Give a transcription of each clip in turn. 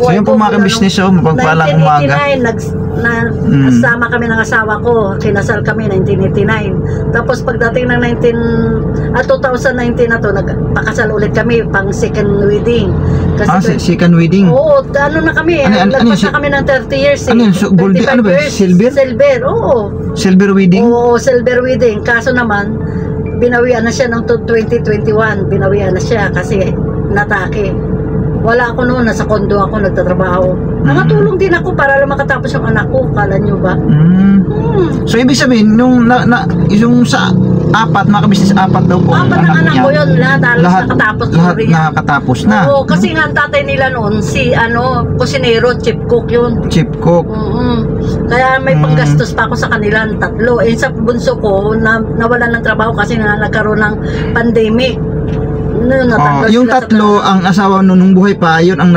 buhay yung ko. mga business mapagpalang umaga. 1989, nasama kami ng asawa ko. Kinasal kami 1989. Tapos pagdating ng 2019 na to, nagpakasal ulit kami pang second wedding. Kasi Second wedding? Oo, ano na kami. Lagpas na kami ng 30 years. Ano yun? Gold, ano ba? Silver? Silver, oo. Silver wedding? Oo, silver wedding. Kaso naman, binawian na siya ng 2021. Binawian na siya kasi natake. Wala ako noon, nasa kondo ako, nagtatrabaho. Nakatulong din ako para lang makatapos yung anak ko. Kala nyo ba? So, ibig sabihin, yung sa apat, mga kabisnes, apat daw po. Apat ng anak ko yun, lahat nakatapos. Lahat nakatapos na. Oo, kasi nga ang tatay nila noon, si kusinero, chief cook yun. Chief cook. Kaya may panggastos pa ako sa kanilang tatlo. Sa bunso ko, nawalan ng trabaho kasi nagkaroon ng pandemic. Yung tatlo, ang asawa nung buhay pa, yun ang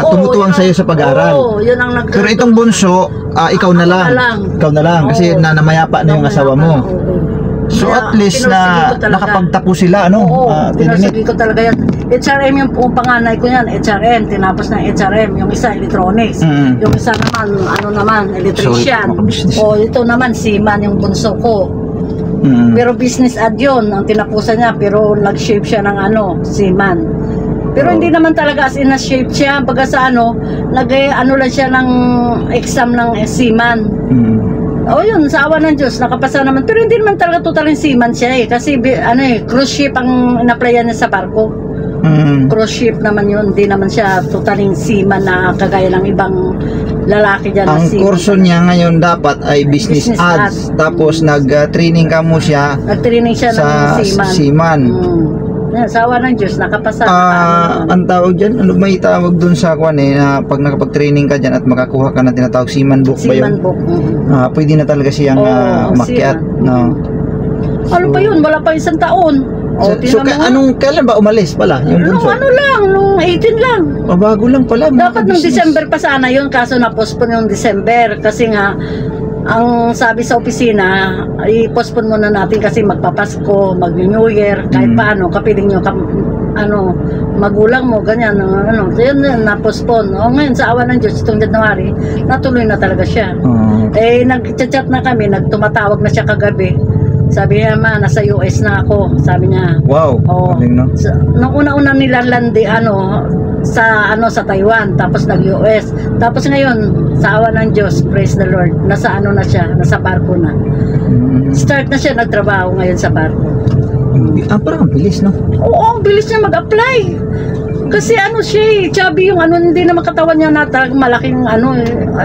tumutuwang sa'yo sa pag-aaral. Oo, yun ang Pero itong bunso, ikaw na lang. Ikaw na lang, kasi namayapa na yung asawa mo. So at least na nakapagtapos sila, ano? Oo, pinasagin ko talaga yan. HRM yung panganay ko yan, HRM, tinapos ng HRM, yung isa electronics, yung isa naman, electrician. O ito naman, seaman yung bunso ko. Pero business ad yun, ang tinapusan niya, pero nag-shape siya ng seaman. Pero hindi naman talaga as in na-shape siya, baga sa lang siya ng exam ng seaman. Yun, sa awa ng Diyos, nakapasa naman. Pero hindi naman talaga totaling seaman siya kasi cruise ship ang in-applyan niya sa barko. Cruise ship naman yun, hindi naman siya totaling seaman na kagaya ng ibang lalaki dyan. Ang kurso niya ngayon dapat ay business ads. Tapos nag-training ka mo siya. Nag-training siya sa ng seaman. Sa awa ng Diyos, nakapasa. Ang tawag dyan, may tawag dun sa na pag nakapag-training ka dyan at makakuha ka ng tinatawag seaman book ba yun? Seaman book. Pwede na talaga siyang makiat. Ano pa yun? Wala pa isang taon. Kailan ba umalis pala? Nung nung 18 lang. Bago lang pala. Dapat nung December pa sana yun, kaso na-postpone yung December. Kasi nga, ang sabi sa opisina, i-postpone muna natin kasi magpapasko, mag-New Year, kahit paano, kapiling nyo, magulang mo, ganyan, so yun, na-postpone. Ngayon, sa awa ng Diyos, itong January, natuloy na talaga siya. Nag-chat na kami, tumatawag na siya kagabi. Sabi niya, nasa US na ako. Sabi niya. Wow. Nung una-una nila sa Taiwan, tapos nag-US. Tapos ngayon, sa awa ng Diyos, praise the Lord, nasa na siya, nasa barko na. Start na siya nagtrabaho ngayon sa barko. Parang ang bilis, no? Oo, ang bilis niya mag-apply. Kasi siya chubby yung hindi naman katawan niya na malaking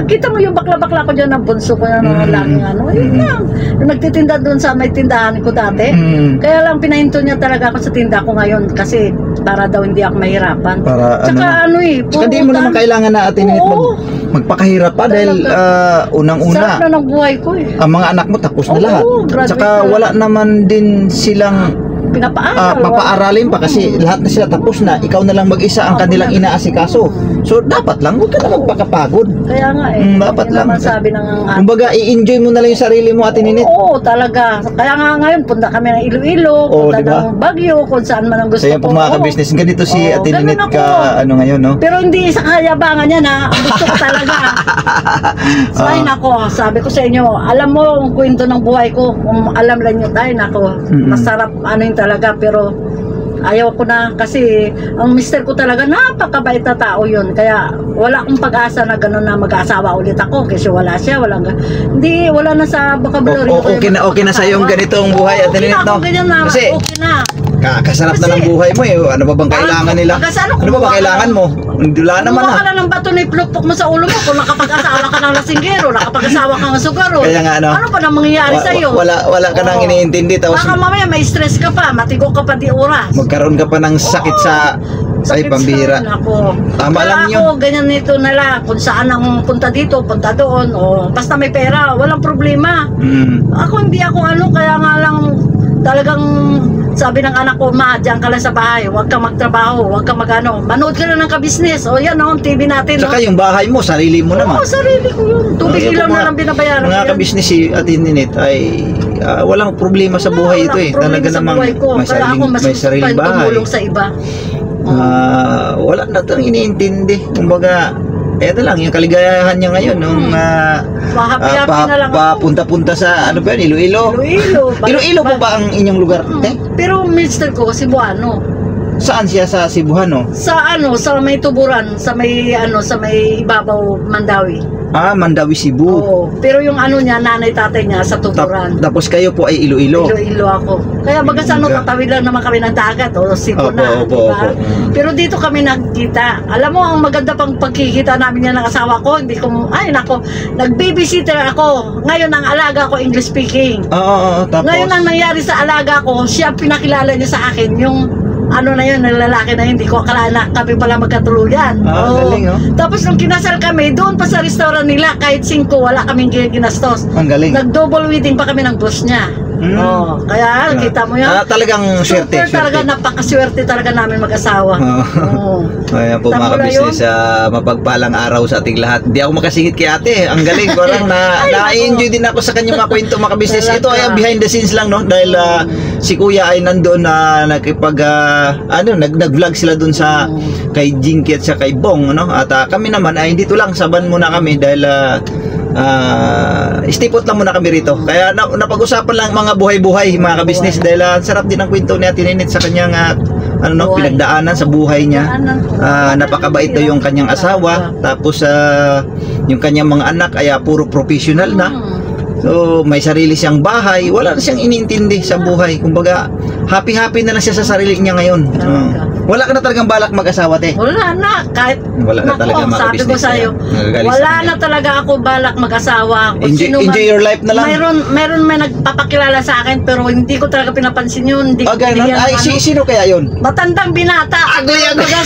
kita mo yung bakla-bakla ko dyan, ang bunso ko na laging yun lang. Nagtitinda doon sa may tindahan ko dati. Kaya lang pinahinto niya talaga ako sa tinda ko ngayon kasi para daw hindi ako mahirapan. Tsaka tsaka di mo naman kailangan na atin magpakahirap pa dahil unang-una sarap na ng buhay ko ang mga anak mo tapos na lahat. Tsaka wala naman din silang papaaralin pa kasi lahat na sila tapos na, ikaw na lang mag-isa ang kanilang inaasikaso. So dapat lang huwag ka na magpakapagod. Kaya nga dapat lang sabi ng kumbaga i-enjoy mo na lang yung sarili mo, Ate Ninit. Oo, talaga. Kaya nga ngayon punta kami ng Iloilo, punta ng Baguio, kung saan man ang gusto ko. Kaya po mga ka-business, ganito si Ate Ninit ngayon, no? Pero hindi sa kayabangan niya na ang gusto ko talaga. Sabi ko sa inyo, alam mo ang kwento ng buhay ko, kung alam lang nyo tayo, masarap talaga, pero ayaw ko na kasi ang mister ko talaga napakabait na tao yun, kaya wala akong pag-asa na gano'n na mag-asawa ulit ako kasi wala siya, wala na sa vocabulary. Okay na sa yung ganitong buhay, Ate Ninit, no? Kasi okay na. Kakasarap na ng buhay mo ano ba bang kailangan nila? Ano ba bang kailangan mo? Wala naman ka na ng bato na iplukpok mo sa ulo mo kung nakapag-asawa ka ng lasinggero, nakapag-asawa ka ng sugaro. Kaya nga ano pa nang mangyayari sa'yo? Wala ka nang iniintindi. Baka mamaya may stress ka pa, matigo ka pa di oras. Magkaroon ka pa ng sakit sa pambihira. Tama lang yun. Ako, ganyan nito na lang. Kung saan ang punta dito, punta doon. Basta may pera, walang problema. Ako hindi ako kaya nga lang talagang sabi ng anak ko, diyan ka lang sa bahay, huwag kang magtrabaho, huwag kang manood ka na ng ka-business. Yan TV natin. Saka yung bahay mo, sarili mo naman. Sarili ko yun. Tubig ilaw na lang binabayaran. Mga ka-business si Ate Ninit ay walang problema sa buhay ito Talaga namang may sariling bahay. Tumulong sa iba. Wala na itong iniintindi. Kumbaga eto lang, yung kaligayahan niya ngayon, nung Happy-happy na lang ako. papunta-punta sa, ano ba yun, Iloilo. Iloilo po ba ang inyong lugar? Pero mister ko, Cebuano. Saan siya sa Cebuano? Sa may tuburan, sa may ibabaw, Mandawi. Mandawi, Cebu. Oo. Pero yung niya, nanay tatay niya sa tuburan. Tapos kayo po ay Iloilo. Iloilo ako. Kaya baga sa tatawid lang naman kami ng dagat o Cebu na, opo. Pero dito kami nagkita. Alam mo, ang maganda pang pagkikita namin yan ng asawa ko, nag-babysitter ako. Ngayon ang alaga ko English speaking. Tapos Ngayon ang nangyari sa alaga ko, siya pinakilala niya sa akin yung lalaki na hindi ko akala na kami pala magkatuluyan. Galing, Tapos nung kinasal kami, doon pa sa restaurant nila, kahit 5, wala kaming ginastos. Ang galing. Nag-double wedding pa kami ng boss niya. Kaya kita mo yan. Talagang swerte. Talaga, napakaswerte talaga namin mag-asawa. Kaya po mga kabisnes, mapagpalang araw sa ating lahat. Hindi ako makasingit kay ate. Ang galing. Parang na-enjoy din ako sa kanyang mga kwento mga kabisnes. Ito ay behind the scenes lang, no? Dahil si kuya ay nandoon na nag-vlog sila dun sa kay Jinky at sa kay Bong, no? At kami naman ay dito lang, saban muna kami dahil istipot lang muna kami rito. Kaya napag-usapan lang mga buhay-buhay mga kabisnes dahil sarap din ang kwento ni Ate Ninit sa kanyang pinagdaanan sa buhay niya. Napakabait daw yung kanyang asawa, tapos yung kanyang mga anak ay puro professional na. So, may sarili siyang bahay, wala na siyang iniintindi sa buhay. Kumbaga, happy-happy na lang siya sa sarili niya ngayon. Wala ka na talagang balak mag-asawa, te? Wala na, kahit wala na talaga sabi ko sa'yo, wala na talaga ako balak mag-asawa. Enjoy your life na lang. Meron may nagpapakilala sa akin, pero hindi ko talaga pinapansin yun. Hindi ko ganun. Ay, sino kaya yun? Matandang binata.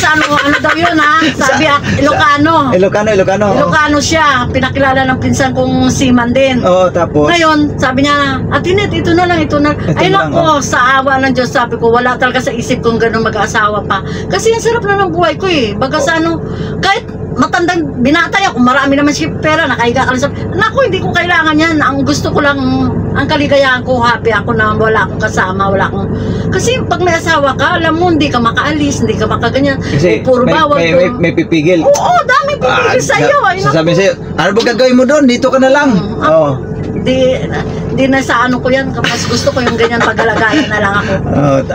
Sa ano daw yun, ha? Sabi, Ilocano. Ilocano siya. Pinakilala ng pinsan kong seaman din. Tapos? Ngayon, sabi niya, Atinet, ito na lang. Ay nako, sa awa ng Diyos, sabi ko, wala talaga sa isip kong gano'ng mag-asawa pa. Kasi ang sarap na ng buhay ko eh. Baga sa kahit matandang binatay ako, marami naman siya pera, nakahiga ka lang sa... Naku, hindi ko kailangan yan. Ang gusto ko lang, ang kaligayahan ko, happy ako na wala akong kasama, wala akong... Kasi pag may asawa ka, alam mo, hindi ka makaalis, hindi ka makaganyan. Kasi puro bawal may pipigil. Oo, dami pipigil sa'yo. Sabi sa'yo, ano ba gagawin mo doon? Dito ka na lang. Di na sa ko yan, kapag gusto ko yung ganyan pag-alagayan na lang ako.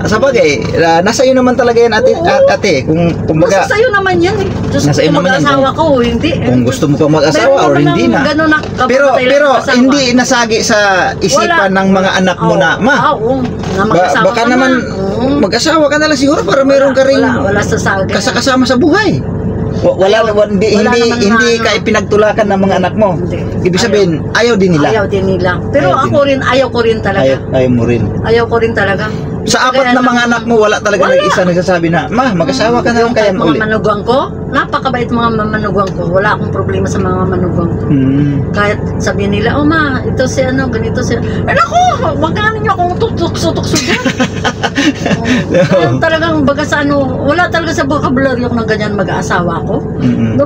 Sa bagay, nasa iyo naman talaga yan ate. Kumbaga, nasa sa'yo naman yan eh. Gusto ko mag-asawa ko, hindi. Kung gusto mo pa mag-asawa or hindi na. Pero hindi nasagi sa isipan ng mga anak mo na, baka naman mag-asawa ka na lang siguro para meron ka rin kasama sa buhay. Hindi ka ipinagtulakan ng mga anak mo. Ibig sabihin, ayaw din nila. Pero ayaw ko rin talaga. Ayaw mo rin. Ayaw ko rin talaga. Sa apat na mga anak mo, wala talaga nag-isa nagsasabi na, mag-asawa ka na lang kaya mga manugwang ko, napakabait mga manugwang ko. Wala akong problema sa mga manugwang ko. Kahit sabihin nila, ito si ganito si naku, wag na ninyo akong tukso-tukso dyan. Talagang baga sa wala talaga sa vocabulary ako ng ganyan mag-aasawa ko.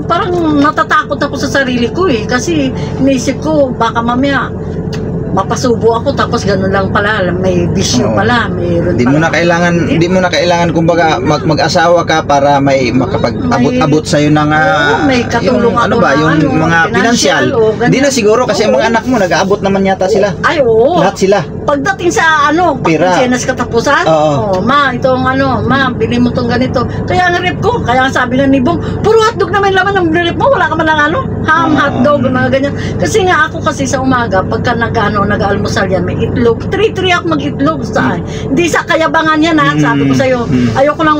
Parang natatakot ako sa sarili ko eh. Kasi iniisip ko, baka mamaya mapasubo ako tapos gano'n lang pala, may bisyo pala, mayroon pala. Hindi mo na kailangan kumbaga mag-asawa ka para may makapag-abot sa iyo ng may katulong yung mga pinansyal. Hindi na siguro kasi ang mga anak mo nag-aabot naman yata sila. Ay, oo. Lahat sila. Pagdating sa pagkaksenas katapusan, ma, bili mo tong ganito. Kaya ang rep ko, kaya ang sabi ng nibong, puro hotdog naman laman ng rep mo, wala ka man lang ham, hotdog, mga ganyan. Kasi nga ako sa umaga, pagka nag-almusal yan, may itlog. 3 ako mag-itlog saan. Hindi sa kayabangan yan sabi ko sa'yo. Ayoko lang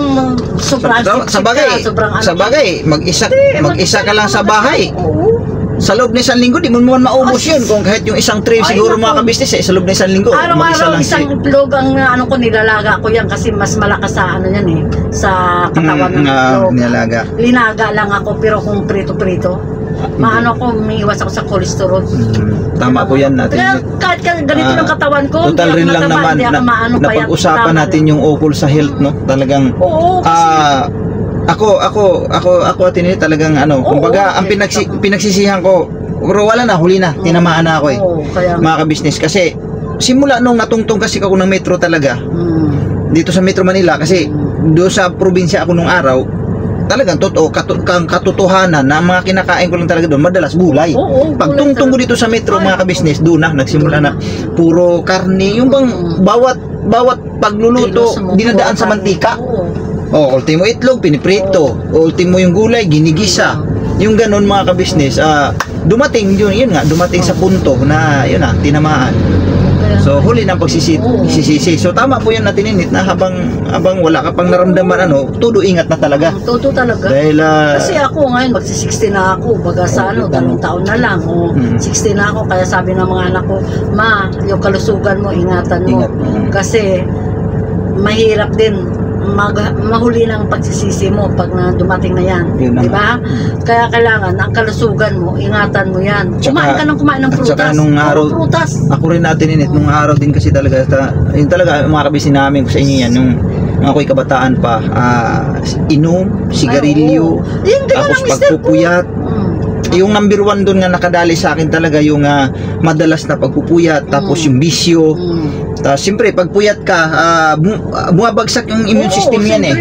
sobrang sa bagay, mag-isa ka lang sa bahay. Sa loob ng 1 linggo, di mo naman maubos yun. Kung kahit yung isang tray, siguro mga kabisnes, sa loob ng 1 linggo, araw-araw isang itlog ang ko, nilalaga ko yan kasi mas malakas sa yan sa katawan ng itlog. Linaga lang ako, pero kung prito-prito, ko, umiiwas ako sa cholesterol. Tama po yan natin. Kaya kahit ganito yung katawan ko, total rin lang naman na pag-usapan natin yung ukol sa health, no? Talagang, ako at ini talagang kumbaga ang pinagsisihan ko, pero wala na, huli na, tinamaan na ako mga kabisnes, kasi simula nung natungtong kasi ako ng metro talaga, dito sa Metro Manila, kasi doon sa probinsya ako nung araw, talagang totoo, katotohanan na mga kinakain ko lang talaga doon, madalas gulay. Oo, Pag gulay tungtong ko talaga. dito sa metro, Ay, mga kabisnes, doon na, nagsimula na, puro karne, yung bang bawat pagluluto, Kilos mo, dinadaan sa puro mantika. karne. Ultimo itlog, piniprito. Ultimo yung gulay, ginigisa. Yung ganun mga kabisnes, dumating yun nga, dumating sa punto na, yun na, tinamaan. So huli ng pagsisisi. So tama po yun natin init na habang wala ka pang naramdaman todo ingat na talaga. Toto talaga. Dahil Kasi ako ngayon, magsi-60 na ako. Baga sa 2 taon na lang. 60 na ako. Kaya sabi ng mga anak ko, ma, yung kalusugan mo, ingatan mo. Ingat mo. Kasi mahirap din mahuli ng pagsisisi mo pag na dumating na yan. Yun na Di ba? Kaya kailangan, ang kalusugan mo, ingatan mo yan. Kumain ka ng kumain ng prutas. Tsaka nung araw, prutas. ako rin natin init, nung araw din kasi talaga, yun talaga mga kabisin namin ko sa inyo yan, nung ako'y kabataan pa, inom, sigarilyo, Yung ganyan tapos ang mister ko. pagpupuyat. Yung number 1 doon nga nakadali sa akin talaga yung madalas na pagpupuyat, tapos yung bisyo. Tapos siyempre pagpuyat ka, bumabagsak yung immune system yan eh.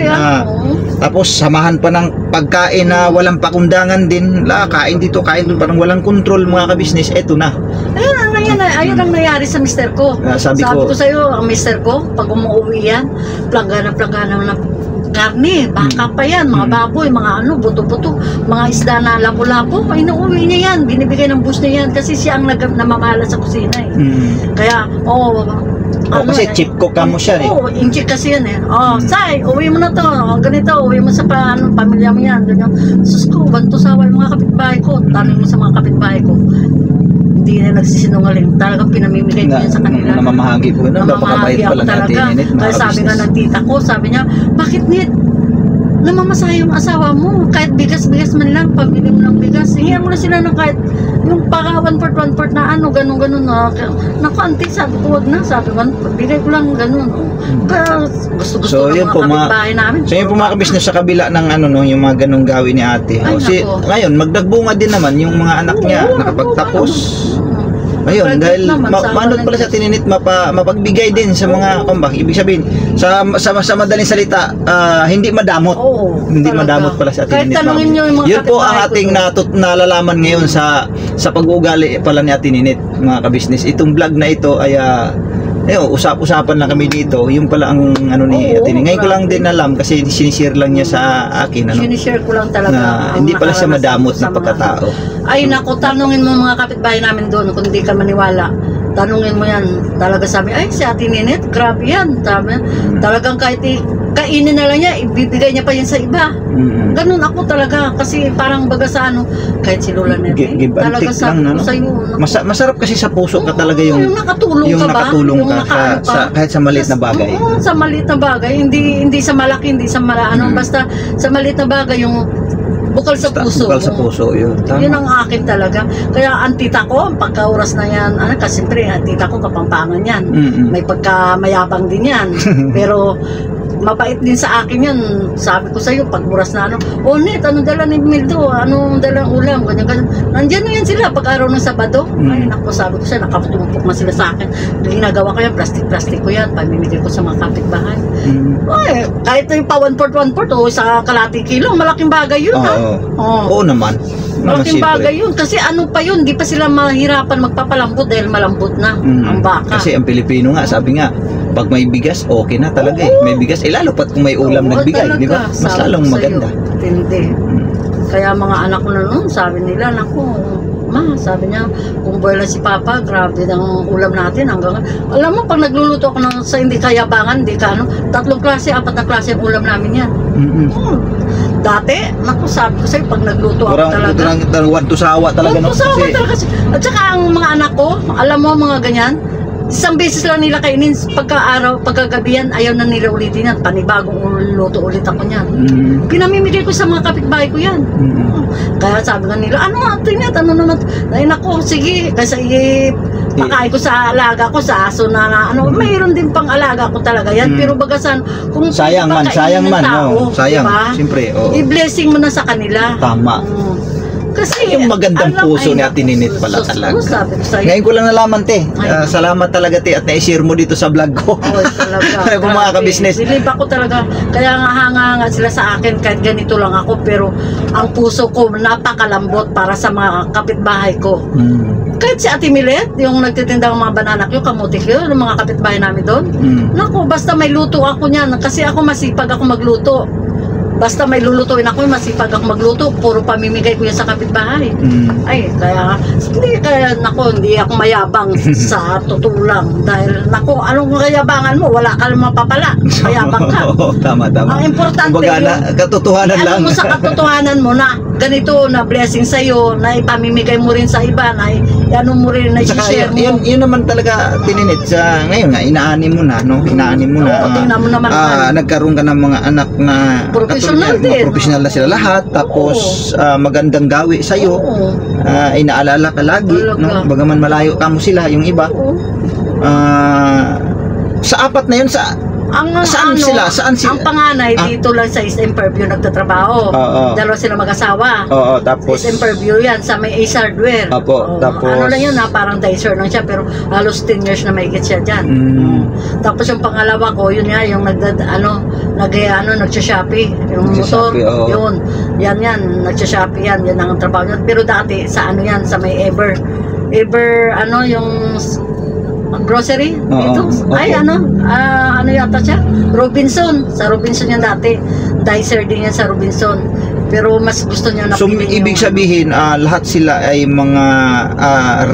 Tapos samahan pa ng pagkain na walang pakundangan din. Kain dito, kain doon, parang walang control mga kabisnes. Eto na. Ayun ang nangyari sa mister ko. Sabi ko sa'yo, ang mister ko, pag umuwi yan, plangana ng karne, baka pa yan, mga baboy, mga buto-buto, mga isda na lapo-lapo, inuuwi niya yan, binibigay ng bus niya yan, kasi siya ang namamahala sa kusina eh. Kaya, kasi chip cook ka mo siya eh. Yung chip kasi yan eh. Say, uwi mo na to, ganito, uwi mo sa pamilya mo yan. Sus ko, banto sawa yung mga kapitbahay ko, tanong mo sa mga kapitbahay ko. Hindi na nagsisinungaling, talagang pinamimigay ko yan sa kanila. Namamahagi po yun, napakabait pala natin. Kaya sabi nga ng tita ko, sabi niya, bakit Nit? Namamasaya yung asawa mo, kahit bigas-bigas man lang, pabili mo ng bigas, hingihan mo na sila ng kahit yung paka 1/4 na ganun-ganun naku auntie, sabi ko wag na, sabi ko bigay ko lang ganun. Kaya gusto ng mga kapitbahay namin. So yun po mga kabisnes sa kabila ng yung mga ganung gawin ni ate. Ngayon magdagbunga din naman yung mga anak niya, nakapagtapos. Ayun, dahil manod pala sa tininit, mapagbigay din sa mga ibig sabihin sa madaling salita, hindi madamot. Hindi madamot pala sa tininit. Yun po ang ating nalalaman ngayon sa pag-uugali pala ni Tininit, mga kabisnes. Itong vlog na ito ay usap-usapan lang kami dito. Yung pala ang ni Atini. Ngayon ko lang din alam kasi sinishare lang niya sa akin. Sinishare ko lang talaga. Hindi pala siya madamot na pagkatao. Ay naku, tanungin mo mga kapitbahay namin doon kung hindi ka maniwala. Tanungin mo yan. Talaga sabi, ay si Ate Ninit, grabe yan. Sabi, talagang kahit kainin na lang niya, ibibigay niya pa yan sa iba. Ganun ako talaga. Kasi parang baga sa kahit si Lola Nete. Talaga sabi ko sa'yo. Masarap kasi sa puso ka talaga yung nakatulong ka ba? Kahit sa maliit na bagay. Sa maliit na bagay. Hindi sa malaki, hindi sa basta sa maliit na bagay yung bukal sa puso. Bukal sa puso, yun. Yun ang akin talaga. Kaya ang tita ko, pagka oras na yan, kasi siyempre, ang tita ko kapampangan yan. May pagkamayabang din yan. Pero, mabait din sa akin yan. Sabi ko sa'yo, pag oras na Net, anong dala ni Mildo? Anong dala ulam? Ganyan. Nandiyan na yan sila pag araw ng Sabado. Ay, naku, sabi ko sa'yo, nakatumpok na sila sa akin. Ginagawa ko yan, plastic ko yan, pamimigay ko sa mga kapitbahay. Ay, kahit yung pa 1/4 o sa kalahati kilo, malaking bagay yun ha. Oo naman. Malaking bagay yun. Kasi pa yun, di pa sila mahirapan magpapalambot dahil malambot na ang baka. Kasi ang Pilipino nga, sabi nga, pag may bigas, okay na talaga eh. May bigas, lalo pat kung may ulam nagbigay, di ba? Mas lalong maganda. Hindi. Kaya mga anak ko na noon, sabi nila, naku, ma, sabi niya, kung buhay lang si Papa, grabe ng ulam natin hanggang, alam mo, pag nagluluto ako sa hindi kayabangan, 3 klase, 4 na klase ang ulam namin yan. Dati, naku, sabi ko sa'yo, pag nagluto ako talaga. Parang sawa talaga. At saka ang mga anak ko, alam mo mga ganyan, isang beses lang nila kainin pagkagabi yan, ayaw na nila ulitin yan, panibagong luto ulit ako niyan. Pinamimigay ko sa mga kapitbahay ko yan. Kaya sabi nga nila, ito yan, ay naku, sige, kasi pakain ko sa alaga ko, sa aso na mayroon din pang alaga ko talaga yan, pero bagasan, kung sayang man, sayang, siyempre, i-blessing mo na sa kanila. Tama. Kasi Yung magandang puso ni Ate Ninit pala talaga. Sabi ko sa'yo. Ngayon ko lang nalaman, te. Salamat talaga, te, at na-share mo dito sa vlog ko. Oh, talaga. Kung mga ka-business. Believe ako talaga. Kaya nga hanga sila sa akin kahit ganito lang ako. Pero ang puso ko napakalambot para sa mga kapitbahay ko. Kahit si Ate Milet, yung nagtitinda ng mga banana ko, kamuti ko, yung mga kapitbahay namin doon. Naku, basta may luto ako niyan. Kasi ako masipag ako magluto. Basta may lulutuin ako, masipag ako magluto, puro pamimigay ko yan sa kapitbahay. Ay, kaya naku, hindi ako mayabang sa totoo lang. Dahil, naku, anong kayabangan mo? Wala ka lang mapapala. Mayabang ka. Tama. Ang importante katotohanan lang. Ano mo sa katotohanan mo na ganito na blessing sa'yo, na ipamimigay mo rin sa iba, na ano mo rin, na i-share mo. Yun naman talaga, Tininit, sa ngayon nga, inaani mo na, no? Inaani mo na. Oo, tingnan mo naman. Nagkaroon ka ng mga anak na professional na sila lahat, tapos magandang gawi sa'yo, inaalala ka lagi, no? Bagaman malayo ka mo sila, yung iba. Sa apat na yun, saan sila? Ang panganay dito lang sa SM Purview nagtatrabaho. Dalawa sila mag-asawa. Tapos SM Purview yan sa may Ace Hardware. Tapos ano lang yun parang dicer lang siya pero halos 10 years na mahigit siya dyan. Tapos yung pangalawa ko, yun nga yung nagsha-shopee. Yung motor, yun. Yan, nagsha-shopee yan. Yan ang trabaho niya. Pero dati sa sa may Ever, yung grocery dito. Ay, ano yata siya? Robinson. Sa Robinson yan dati. Dicer din yan sa Robinson. Pero mas gusto niya na So, ibig sabihin, lahat sila ay mga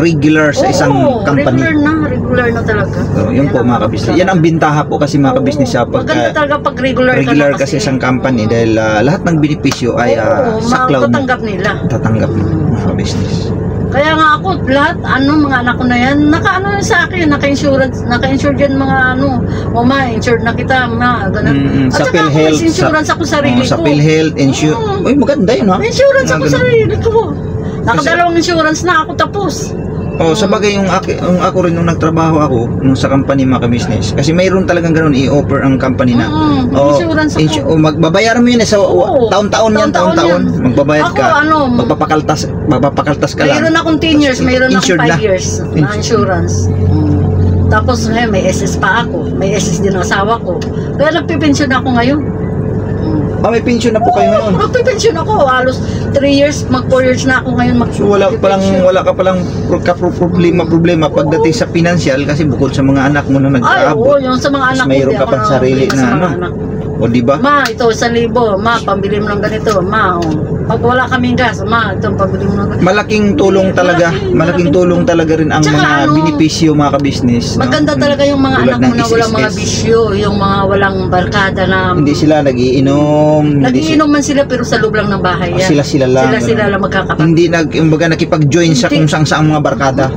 regular sa isang company. Regular na talaga. Yun po mga kabisnes. Yan ang bintaha po kasi mga kabisnes. Maganda talaga pag regular kasi isang company dahil lahat ng benepisyo ay saklaw mo. Tatanggap nila mga kabisnes. Kaya nga ako, lahat, mga anak ko na yan, sa akin, naka-insured yan mga mama, insured na kita, ganun. Sa PhilHealth. Insurance ako sarili ko. Sa PhilHealth, Uy, maganda yun, ha? Insurance ako sarili ko. Nakadalawang insurance na ako tapos. Sa bagay yung ako rin nung nagtrabaho ako nung sa company mga ka-business. Kasi mayroon talagang ganoon i-offer ang company na. Insurance ako. Magbabayaran mo yun sa taon-taon yan. Magbabayad ka. Magpapakaltas ka lang. Mayroon akong 10 years, mayroon akong 5 years na insurance. Tapos may SS pa ako. May SS din ang asawa ko. Kaya nagpipensyon ako ngayon. May pension na po kayo ngayon? Magpipensyon ako. Halos 3 years, 4 years na ako ngayon. So wala ka palang problema pagdating sa financial kasi bukod sa mga anak mo na nag-aabot. Yung sa mga anak ko. Mayroon ka pang sarili na O diba? Ma, ito 1,000. Ma, pambili mo ng ganito. Ma, pag wala kaming gas, ma, ito pambili mo ng ganito. Malaking tulong talaga rin ang mga benepisyo mga ka-business. Maganda talaga yung mga anak mo na walang mga bisyo, yung mga walang barkada na hindi sila nagiinom. Nagiinom man sila pero sa loob lang ng bahay yan. Sila lang magkakapatid. Hindi nakipag-join sa kung saan mga barkada.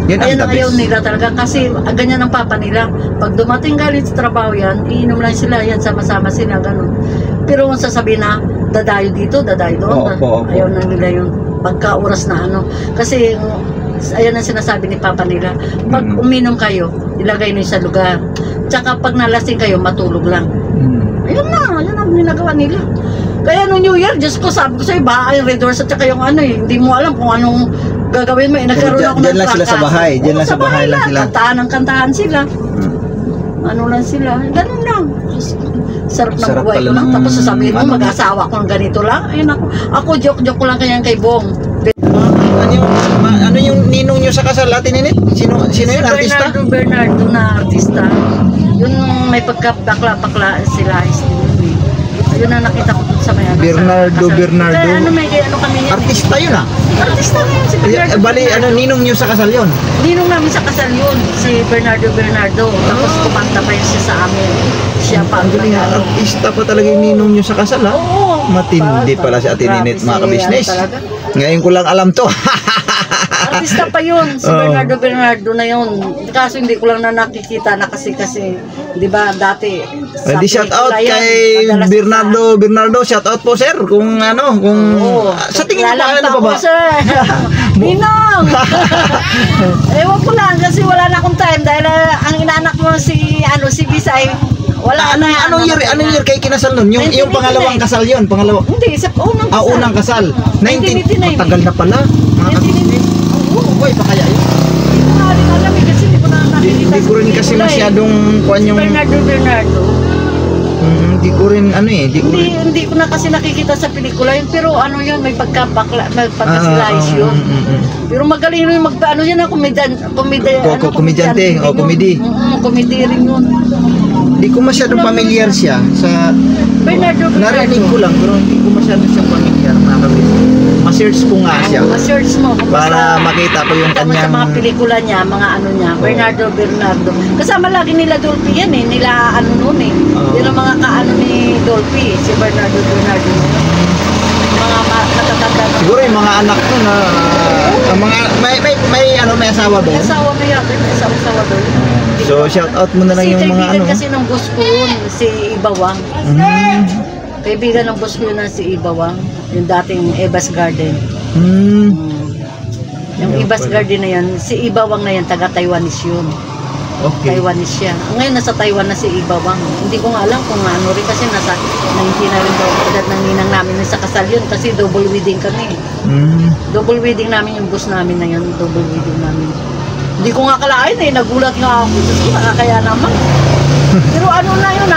Yan ang ayaw nila talaga kasi ganyan ang papa nila. Pag dumating galing sa trabaho yan, iinom lang sila yan, sama-sama sila, ganun. Pero kung sasabihin na, dadayo dito, dadayo doon, ayaw na nila yun. Pagka oras na Kasi, ayan ang sinasabi ni papa nila. Pag uminom kayo, ilagay nyo sa lugar. Tsaka pag nalasing kayo, matulog lang. Ayun ang ginagawa nila. Kaya nung New Year, Diyos ko, sabi ko sa'yo, baka yung Red Doors at saka yung hindi mo alam kung anong gagawin mo. Nagkaroon ako ng Diyan lang sila sa bahay. Diyan lang sa bahay lang sila. Kantahan sila. Ano lang sila. Ganun lang. Sarap ng buhay ko lang. Tapos sasabihin mo, mag-asawa ko ng ganito lang. Ayun ako joke ko lang kaya kay Bong. Ano yung ninong nyo sa kasal, Ate Ninit? Sino yun? Artista? Bernardo na artista. Yun may pagkabakla-bakla sila. Yun ang nakita ko dun sa may Bernardo. Kaya kami niya. Artista yun Artista yun si Bernardo. Bali, ninong nyo sa kasal yun? Ninong namin sa kasal yun, si Bernardo. Tapos kumanta pa yun siya sa amin. Siya pa ang artista pa talaga yung ninong nyo sa kasal, ha? Oo. Matindi pala si Ate Ninit, mga ka-business. Ngayon ko lang alam to. Artista pa yun, si Bernardo na yun. Kaso hindi ko lang nakikita na kasi di ba dati di shout out kay Bernardo, shout out po sir kung sa tingin mo pa ba? Sir. Ninong. Ewan ko lang kasi wala na akong time dahil ang inaanak mo si Bisay Wala na. Anong year kayo kinasal nun? Yung 1989. pangalawang kasal yun, Hindi, sa unang kasal. unang kasal. 1989. Matagal na pala. Mga kapatid. Uy, pa kaya yun? Hindi ko nga rin alam kasi hindi ko na nakikita. Hindi ko rin kasi masyadong kuan yung Bernardo. hindi ko rin Hindi ko na kasi nakikita sa pelikula yun, pero ano yun, may pagkasilayos yun. Pero magaling rin magpaano yan, komedyante. Komedi rin yun. Hindi ko masyadong familiar siya sa Bernardo. narinig ko lang pero hindi ko masyadong siyang familiar mga kapatid. Ma-search ko nga siya Ma-search mo. para makita ko yung Kita mo sa kanyang mga pelikula niya, mga ano niya, Bernardo. Kasama lagi nila Dolphy yan eh, nila ano nun eh. Yun ang mga kaano ni Dolphy, si Bernardo. Mga matatanda na. siguro yung mga anak ko na mga may asawa ba? May asawa na yan, may asawa doon. So shout out mo na lang yung mga kaibigan kasi ng boss ko yun, si Ibawang. Kaibigan ng boss ko yun na si Ibawang, yung dating Eba's Garden. Yung Eba's Garden na yan, si Ibawang na yan, taga Taiwanese yun. Okay. Taiwanese siya. Ngayon nasa Taiwan na si Ibawang. Hindi ko nga alam kung ano rin kasi nasa 19 na rin daw edad ng ninang namin sa kasal yun kasi double wedding kami. Double wedding namin yung boss namin na yan, double wedding namin. Hindi ko nga kalain eh, nagulat nga ako. Diyos ko, nakakaya naman. Pero ano na yun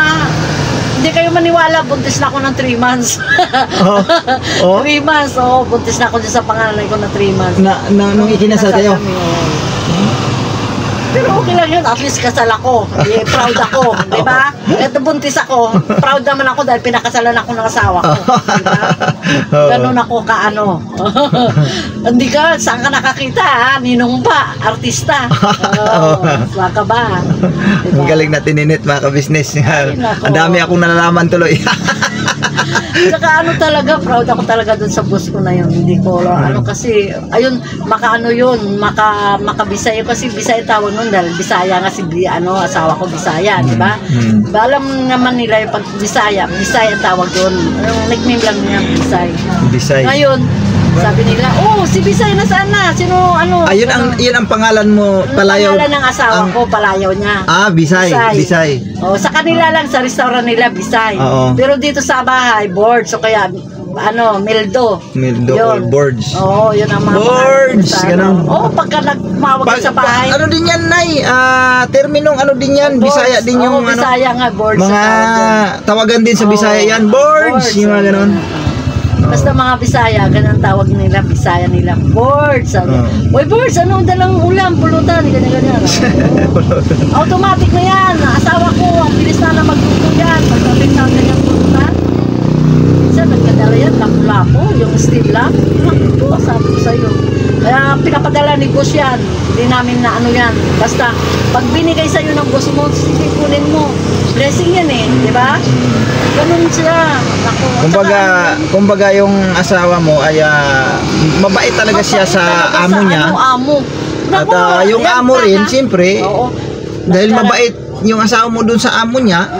hindi kayo maniwala, buntis na ako ng 3 months. 3 months, buntis na ako dyan sa panganay ko na 3 months. Nung ikinasal kayo? Pero okay lang yun, at least kasal ako. Proud ako, di ba? Ito buntis ako, proud naman ako dahil pinakasalan ako ng asawa ko. Diba? Ganun ako kaano. Hindi ka, saan ka nakakita Ninong ba? Artista. Saka ba? Diba? Ang galing na tininit mga ka-business. Ang dami akong nalalaman tuloy. Saka ano talaga, proud ako talaga dun sa boss ko na yun. Hindi ko, kasi, ayun, makaano yun, makabisaya kasi Bisaya tawag nun dahil Bisaya nga si asawa ko Bisaya, di ba? Alam naman nila yung pag Bisaya ang tawag yun. Yung nickname lang niya, Bisay. Ngayon, sabi nila, si Bisay nasaan na? Sino, yun ang pangalan mo, Palayaw? Pangalan ng asawa ko, Palayaw niya. Bisay. Sa kanila lang, sa restaurant nila, Bisay. Pero dito sa bahay, board. So kaya, Mildo or Boards. Yun ang mga Boards, ganun. Pagka nagmawag sa bahay. Ano din yan, Nay? Terminong ano din yan? Bisaya din yung Bisaya nga, boards. Mga tawagan din sa Bisaya yan, Boards. Yung mga ganun. Basta mga Bisaya, ganun tawag nila, Bisaya nila, boards. Uy, boards, ano dalang ulam, pulutan, ganyan. Automatic na yan. Asawa ko, ang bilis na magluto yan. Pagkabit natin yung pulutan. Minsan, nagkadala yan, lapo-lapo, yung steel lamp. Ito, sabi ko sa'yo. Kaya pinapadala ni boss yan. Hindi namin na ano yan. Basta, pag binigay sa'yo ng boss mo, sige, kunin mo. Blessing yan eh, di ba? Ganun siya. Kumbaga yung asawa mo ay mabait talaga siya sa amo niya. At yung amo rin, siyempre, dahil mabait yung asawa mo dun sa amo niya,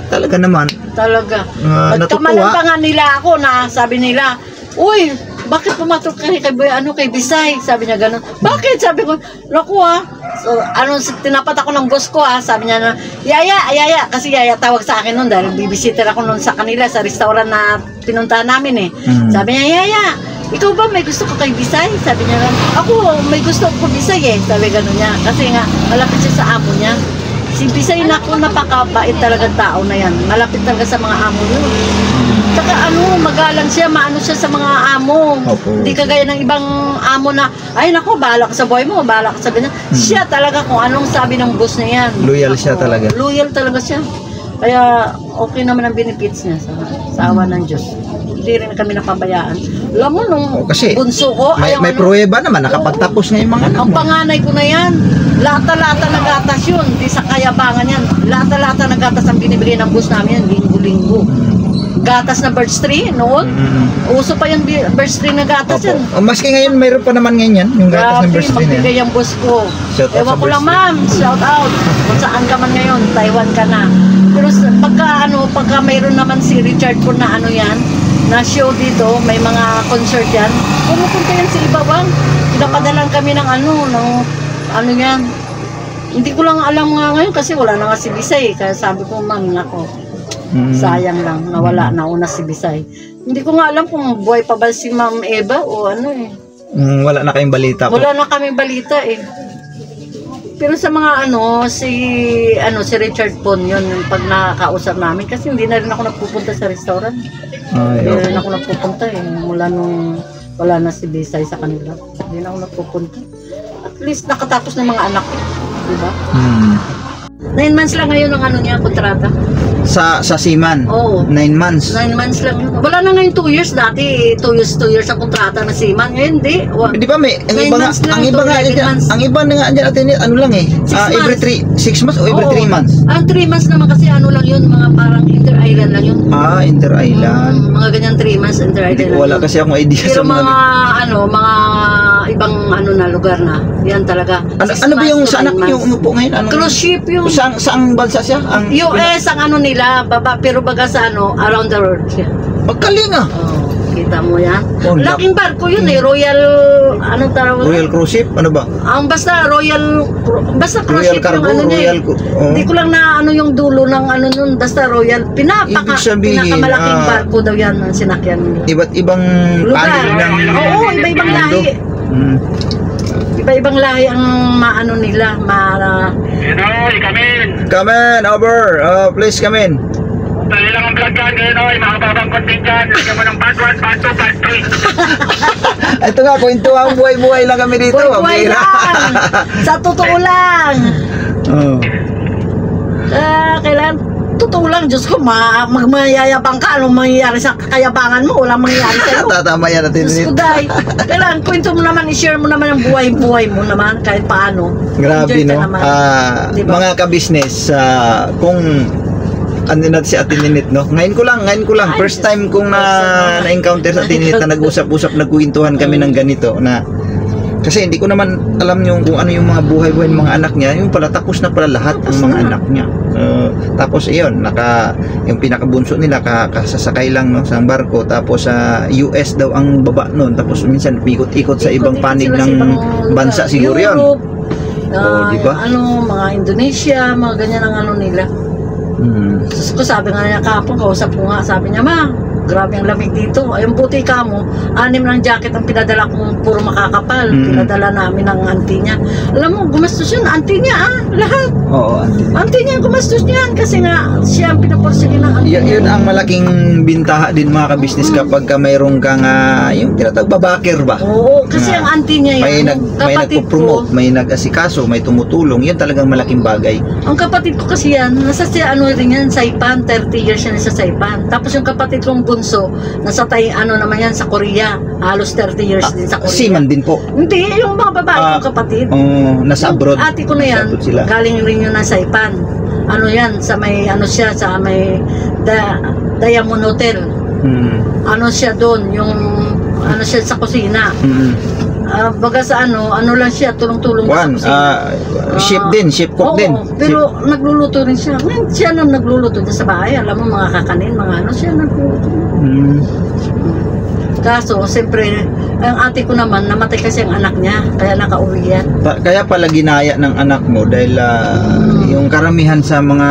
talaga naman. Talaga. Natutuwa. Pa nga nila ako na sabi nila, uy, bakit pumatok ka kay Bisay? Sabi niya gano'n. Bakit? Sabi ko, naku So, tinapat ako ng boss ko sabi niya na, Yaya, kasi Yaya tawag sa akin noon dahil bibisiter ako noon sa kanila sa restaurant na pinuntahan namin Sabi niya, Yaya, ikaw ba may gusto ko kay Bisay? Sabi niya ako may gusto ko Bisay sabi gano'n niya. Kasi nga, malapit siya sa amo niya. Si Bisay napakabait talagang tao na yan. Malapit talaga sa mga amo yun. Tsaka magalang siya, maano siya sa mga amo. Hindi kagaya ng ibang amo na, ay nako, bahala ka sa buhay mo, bahala ka sa binan. Siya talaga kung anong sabi ng boss niya yan. Loyal siya talaga. Loyal talaga siya. Kaya okay naman ang benefits niya sa awa ng Diyos. Hindi rin kami napabayaan. Alam mo, nung bunso ko, may pruweba naman, nakapagtapos na yung mga anak mo. Ang panganay ko na yan, lata-lata na gatas yun, di sa kayabangan yan. Lata-lata na gatas ang binibigay ng boss namin yan, linggo-linggo. Gatas na birch tree noon. Uso pa yung birch tree na gatas yan. Maski ngayon, mayroon pa naman ngayon yan, yung gatas ng birch tree na yan. Magbigay yung boss ko. Ewan ko lang, ma'am, shout out. Kung saan ka man ngayon, Taiwan ka na. Pero pagka mayroon naman si Richard po na na show dito, may mga concert yan, pumupunta yan si Ibawang. Pinapadalan kami ng yan, Hindi ko lang alam nga ngayon kasi wala na nga si Bisay. Kaya sabi ko, ma'am, nako, sayang lang, nawala na una si Bisay. Hindi ko nga alam kung buhay pa ba si Ma'am Eva o ano eh. Wala na kayong balita po? Wala na kami balita eh. Pero sa mga si Richard Pon yun, yung pag nakakausap namin, kasi hindi na rin ako nagpupunta sa restaurant. Hindi na rin ako nagpupunta eh. Mula nung wala na si Bisay sa kanila. Hindi na ako nagpupunta. At least nakatapos ng mga anak eh. Diba? 9 months lang ngayon ang niya, kontrata. Sa Seaman? Oo. 9 months? 9 months lang. Wala na ngayon 2 years. Dati 2 years ang kontrata na Seaman. Ngayon hindi. Di ba may, ang iba nga dyan, atin, ano lang eh. Every 6 months o every 3 months? 3 months naman kasi lang yun, mga parang inter-island lang yun. Inter-island. Mga ganyan 3 months inter-island. Wala kasi akong idea pero sa mga mga ibang na lugar na. Yan talaga. Ano ba yung sa anak yung umupo ngayon? Cruise ship yung Saang bansa siya? US ang nila, baba, pero baga sa around the world siya. Pagkaling ah. Kita mo yan? Laking barko yun eh, Royal Cruise Ship? Ano ba? Ang basta cruise Royal ship Cargo, yung Royal Hindi ko lang na yung dulo ng nun, basta Royal, pinakamalaking barko daw yan ang sinakyan nila. Iba't ibang panig ng Oo, iba-ibang lahi. Iba-ibang lahi ang nila, Come in, over. Please come in. Dali lang ang vlog yan, makababang content dyan. Lagyan mo ng part 1, part 2, part 3. Ito nga, kwentuhan, buhay-buhay lang kami dito. Buhay lang. Sa totoo lang. Kailan totoo lang, Diyos ko, magmayayabang ka, anong mangyayari sa kakayabangan mo? Walang mangyayari sa'yo. Tatama yan natin. Diyos ko, dahil kailangan, kwento mo naman, i-share mo naman ang buhay-buhay mo naman, kahit paano. Grabe, Enjoy no? ka naman. Diba? Mga kabisnes, kung natin si Ate Ninit, no? Ngayon ko lang, first time kong na-encounter sa Ate Ninit na nag-usap-usap, nagkuhintuhan kami ng ganito, na kasi hindi ko naman alam yung kung ano yung mga buhay-buhay ng mga anak niya. Yung pala tapos na pala lahat ang mga anak niya. Tapos iyon, yung pinakabunso nila kasasakay lang no sa barko, tapos sa US daw ang baba noon, tapos minsan ikot-ikot sa ibang panig ng bansa siguro yun. Diba? Mga Indonesia, mga ganyan ang nila. Sabi nga niya kapon, kausap ko nga, sabi niya, ma, grabe ang lamig dito. Ayun puti ka mo, 6 ng jacket ang pinadala kong puro makakapal. Pinadala namin ng auntie niya. Alam mo, gumastos yun, auntie niya lahat. Oo, auntie niya, gumastos niyan kasi nga siya ang pinaporsige ng auntie niya. Yun ang malaking bintaha din mga kabisnes kapag ka mayroong kang yung tinatawag babakir ba? Oo, kasi ang auntie niya yan, may nagpo-promote, may nag-asikaso, may tumutulong, yun talagang malaking bagay. Ang kapatid ko kasi yan, nasa rin yan, Saipan, 30 years yan sa Saipan. Tapos yung kapatid kong bunso, nasa naman yan sa Korea. Halos 30 years din sa Korea. Seaman din po? Hindi, yung mga babae kong kapatid. Nasa abroad. Ate ko na yan, galing rin yun na Saipan. Yan, sa may, sa may Diamond Hotel. Siya doon, yung, siya sa kusina. Baga sa lang siya, tulong-tulong sa kusina. Chef cook din. Pero nagluluto rin siya. Ngayon, siya nang nagluluto din sa bahay. Alam mo, mga kakanin, mga siya nagluluto. Kaso, siyempre, ang ate ko naman, namatay kasi ang anak niya, kaya nakauwi yan. Kaya pala ginaya ng anak mo dahil yung karamihan sa mga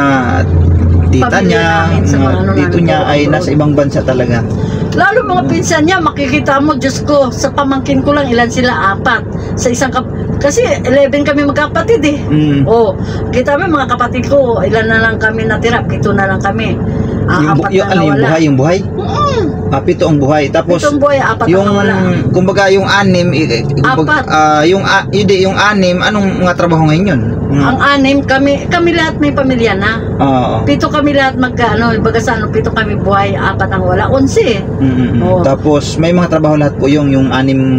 tita niya, tito niya ay nasa ibang bansa talaga. Lalo mga pinsan niya, makikita mo, Diyos ko, sa pamangkin ko lang, ilan sila? 4. Sa isang kasi 11 kami magkapatid eh. Kita mo mga kapatid ko, ilan na lang kami natira, 7 na lang kami. 4 na nawala. Yung buhay? 7 ang buhay. Tapos 7 buhay, 4 yung, na nawala. Kumbaga yung 6, yung 6, anong mga trabaho ngayon yun? Ang 6, kami lahat may pamilya na. 7 kami lahat baga sa 7 kami buhay, 4 ang wala, 11. Tapos may mga trabaho lahat po yung 6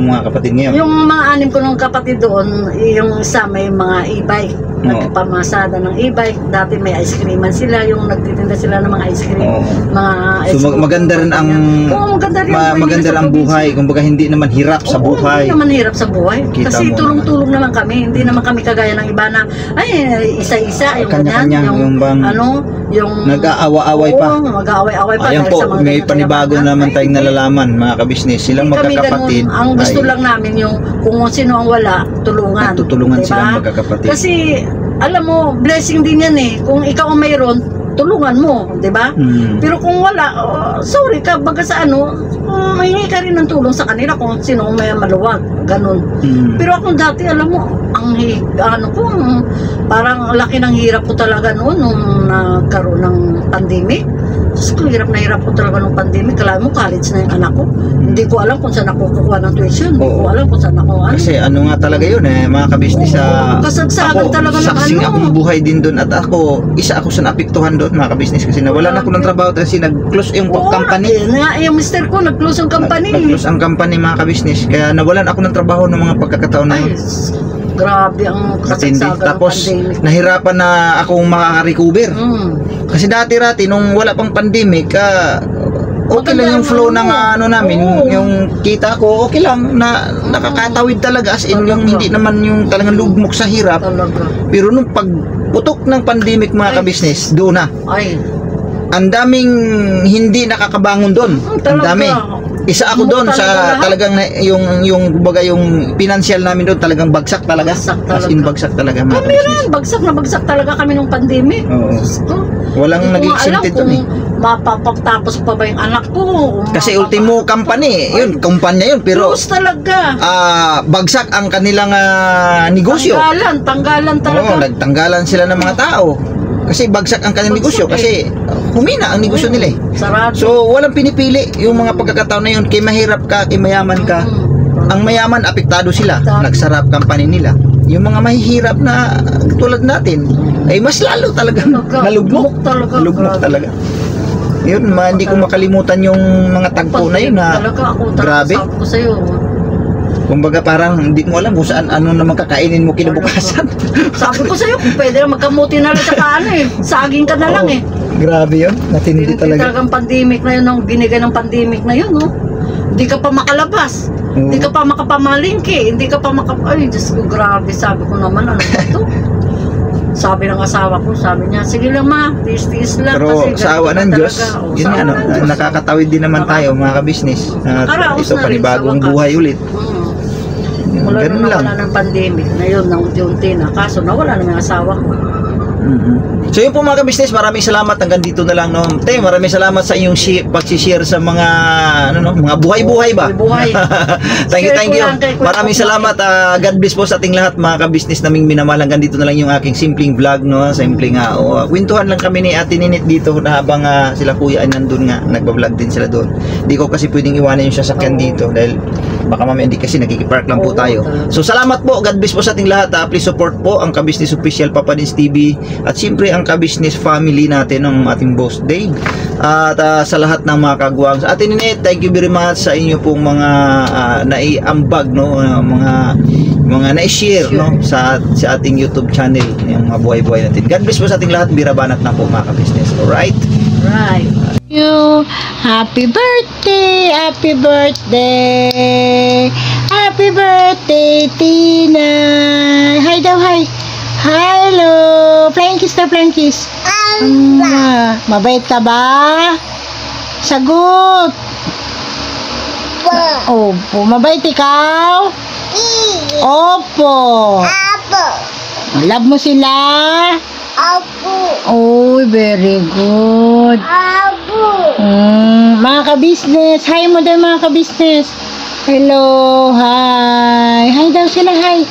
mga kapatid ngayon. Yung mga 6 ko ng kapatid doon, yung isa may mga e-bike, nagpamasada ng e-bike. Dati may ice creaman sila, yung nagtitinda sila ng mga ice cream. Mga ice so maganda rin ang maganda ang buhay, kumbaga hindi naman hirap sa buhay. Hindi naman hirap sa buhay. Kita kasi tulong-tulong naman kami. Hindi naman kami kagaya ng iba na isa-isa yung kanya-kanya, yung bang yung nag-aawa-away pa. Mag-aaway pa. Ayan po, may panibago naman tayong nalalaman mga kabisnes. Silang magkakapatid. Ang gusto lang namin yung kung sino ang wala, tulungan. Tutulungan silang magkakapatid. Kasi alam mo, blessing din yan eh. Kung ikaw ang mayroon, tulungan mo, di ba? Pero kung wala, sorry ka, baga sa ano, mahingi ka rin ng tulong sa kanila kung sino may maluwag, ganun. Pero ako dati, alam mo, parang laki ng hirap ko talaga noon nung nagkaroon ng pandemic. Diyos ko, hirap na hirap ko talaga nung pandemic. Kala mo, college na yung anak ko. Hindi ko alam kung saan ako kukuha ng tuition. Hindi ko alam kung saan ako Kasi ano nga talaga yun mga kabisnes. Kasagsagan talaga ng saksing akong buhay din doon at isa ako sa naapektuhan doon mga kabisnes kasi nawalan ako ng trabaho kasi nag-close yung company. Yung mister ko, nag-close ang company. Nag-close ang company mga kabisnes. Kaya nawalan ako ng trabaho ng mga pagkakataon na yun. Grabe ang kasagsagan ng Tapos pandemic. nahirapan na akong makaka-recover. Kasi dati-rati nung wala pang pandemic, okay lang yung flow ng namin, yung kita ko, okay lang na nakakatawid talaga as in yung hindi naman yung talagang lugmok sa hirap. Pero nung pagputok ng pandemic mga kabisnes, doon na. Ang daming hindi nakakabangon doon. Ang dami. Isa ako doon sa talagang yung baga yung financial namin doon talagang bagsak talaga. As in bagsak talaga mga kami rin, bagsak na bagsak talaga kami nung pandemic. Walang naging exempted doon eh. Mapapagtapos pa ba yung anak ko? Kasi ultimo company, yun, kumpanya yun, pero talaga. Bagsak ang kanilang negosyo. Tanggalan talaga. Nagtanggalan sila ng mga tao. Kasi bagsak ang kanilang negosyo kasi humina ang negosyo nila eh. Sarado. So walang pinipili yung mga pagkakataon na yun, kay mahirap ka, kay mayaman ka. Ang mayaman apektado sila, nagsarap company nila. Yung mga mahihirap na tulad natin ay mas lalo talaga nalugmok talaga. Yun, hindi ko makalimutan yung mga tagpo na yun na grabe. Sabi ko sa'yo. Kumbaga parang hindi mo alam kung saan ano naman kakainin mo kinabukasan. Sabi ko sa'yo, kung pwede na magkamuti na lang sa saging ka na lang eh. Grabe yun, natindi talaga. Talagang pandemic na yun, binigay ng pandemic na yun, no? Hindi ka pa makalabas, hindi ka pa makapamalingki, hindi ka pa ay Diyos ko, grabe, sabi ko naman, ano ba ito? Sabi ng asawa ko, sabi niya, sige lang ma, tiis-tiis lang. Pero kasi sa awa ng Diyos, yun nga, nakakatawid din naman tayo mga kabisnes. Ito, panibagong buhay ulit. Wala na nawala ng pandemic na yun, ng unti-unti na. Kaso nawala na ng asawa ko. So yun po mga kabisnes, maraming salamat hanggang dito na lang no. Te, maraming salamat sa iyong pag-share sa mga mga buhay-buhay ba? Buhay. Thank you. Maraming salamat. God bless po sa ating lahat mga kabisnes naming minamahal. Hanggang dito na lang yung aking simpleng vlog no, simpleng kwentuhan lang kami ni Ate Ninit dito na habang sila kuya ay nandun nga, nagba-vlog din sila doon. Hindi ko kasi pwedeng iwanan yung sasakyan dito dahil baka mamaya hindi kasi nakikipark lang po tayo. So salamat po, God bless po sa ating lahat. Please support po ang Kabisnes Official Papa Dins TV at siyempre ang Kabisnes family natin ng ating boss Dave at sa lahat ng mga kagwang. Sa Ate Ninit, thank you very much sa inyo pong mga naiambag no, mga na-share no sa ating YouTube channel yung mga buhay-buhay natin. God bless po sa ating lahat. Birabanat na po mga kabisnes. Alright? Right. You happy birthday, happy birthday, happy birthday, Tina. Hi daw, hi. Hello, flying kiss na flying kiss. Mabait ka ba? Sagot. Opo, mabait ikaw? Opo. Love mo sila? Oh, very good. Mga ka-business. Hi mo daw mga ka-business. Hello, hi. Hi daw sila, hi.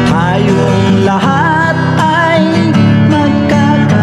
Tayong lahat ay magkakasama.